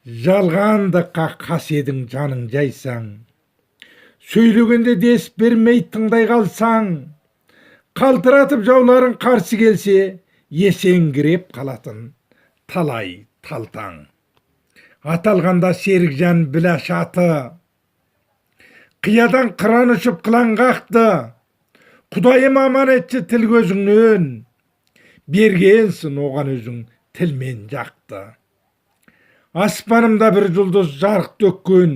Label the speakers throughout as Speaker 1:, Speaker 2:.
Speaker 1: Жалғандыққа қаседің жаның жайсаң, сөйлегенде дес бермей тыңдай қалсаң, қалтыратып жауларың қарсы келсе, есеңгіреп қалатын талай талтаң. Аталғанда Серікжан біләш аты, қиядан қыран ұшып қылаң қақты, Құдайым аманетші тіл көзіңнен, бергенсін оған өзің тілмен жақты. Аспанымда бір жұлдыз жарық төккен,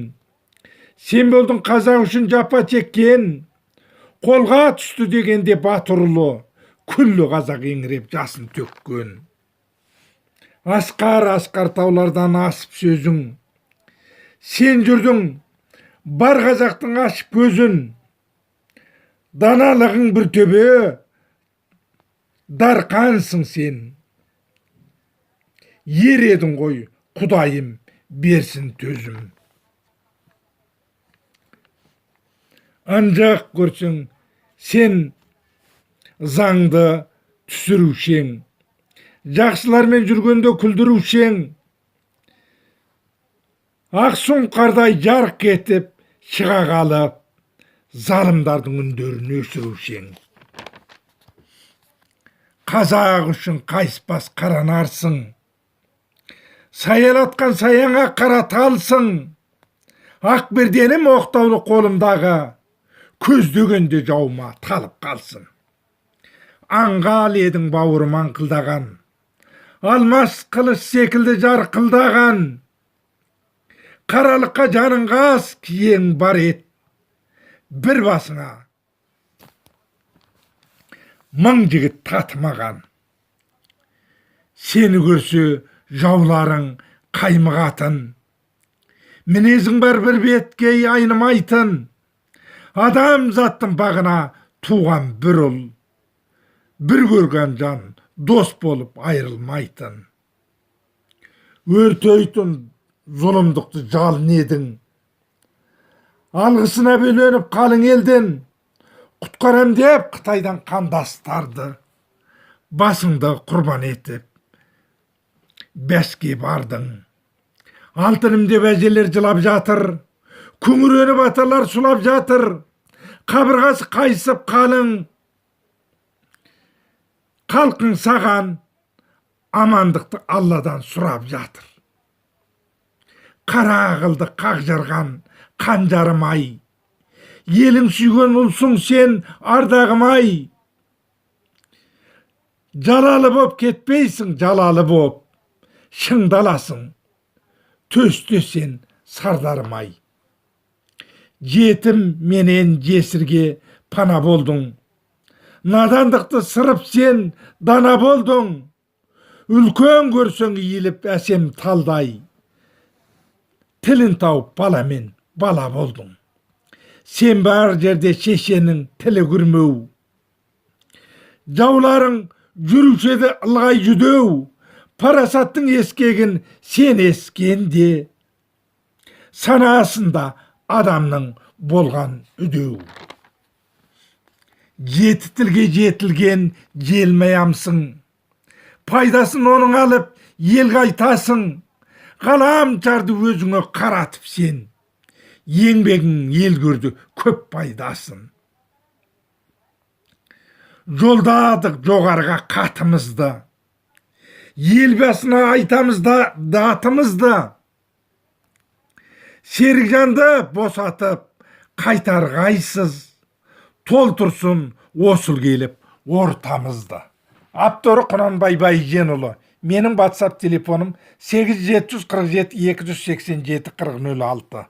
Speaker 1: сен болдың қазақ үшін жапа чеккен, қолға түсті дегенде батыр ұлы, күллі қазақ еңіреп жасын төккен. Асқар таулардан асып сөзің, сен жүрдің бар қазақтың ашып көзін, даналығың бір төбе, дарқансың сен. Ер едің ғой, Құдайым берсін төзім. Анжақ көрсең, сен заңды түсірушең, жақсылармен жүргенде күлдірушең, ақсұңқардай жарқ етіп шыға қалып, залымдардың үндерін өшірушең. Қазақ үшін қайыспас қаранарсың, саялатқан саяңа қара талсың, Ақберденім оқтаулы қолымдағы, көздегенде жауыма талып қалсын. Аңғал едің бауырым аңқылдаған, алмас қылыш секілді жарқылдаған, қаралыққа жаның қас киең бар ет, бір басыңа мың жігіт татымаған. Сені көрсе жауларың қаймығатын, мінезің бар бір бетке айнымайтын, адам заттың бағына туған бір ұл, бір көрген жан дос болып айрылмайтын. Өртейтін зұлымдықты жалын едің, алғысына бөленіп қалың елден, құтқарам деп Қытайдан қандастарды, басыңды құрбан етіп бәске бардың. Алтыным деп әжелер жылап жатыр, күңіреніп аталар сулап жатыр, қабырғасы қайысып қалың, халқың саған амандықты Алладан сұрап жатыр. Қара қылды қақ жарған қанжарым ай, елің сүйген ұлсың сен ардағым ай. Жалалы боп кетпейсің, жалалы боп шыңдаласың, төсте сен сардарым ай. Жетім менен жесірге пана болдың, надандықты сырып сен дана болдың, үлкен көрсең иіліп әсем талдай, тілін тауып баламен бала болдың. Сен бар жерде шешенің тілі күрмеу, жауларың жүрушеді ылғай жүдеу, парасаттың ескегін сен ескенде, санасында адамның болған үдеу. Жеті тілге жетілген желмаямсың, пайдасын оның алып ел қайтасың, ғалам жарды өзіңе қаратып сен, еңбегің ел көрді көп пайдасын. Жолдадық жоғарға қатымызды, ел басына айтамыз да датымызды, Серікжанды босатып қайтарғайсыз, толтырсын осыл келіп ортамызды. Авторы Құнанбай Байженұлы. Менің WhatsApp телефоным 8747 287 4006.